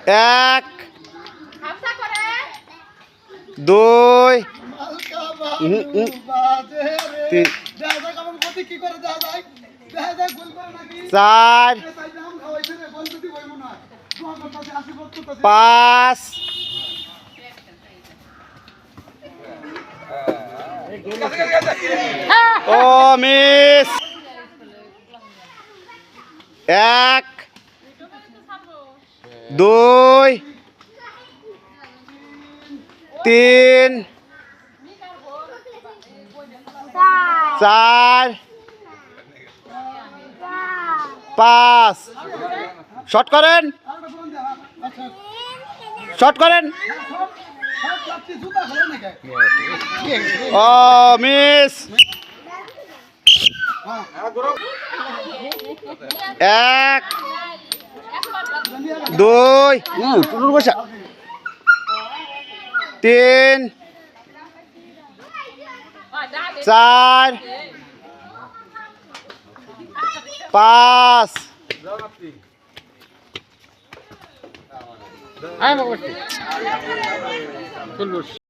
এক, দুই, তিন, চার, পাঁচ, ও মিস, এক, দুই, তিন, চার, পাঁচ, শর্ট করেন, শর্ট করেন, ও মিস, এক, দুই, তিন, চার, পাঁচ,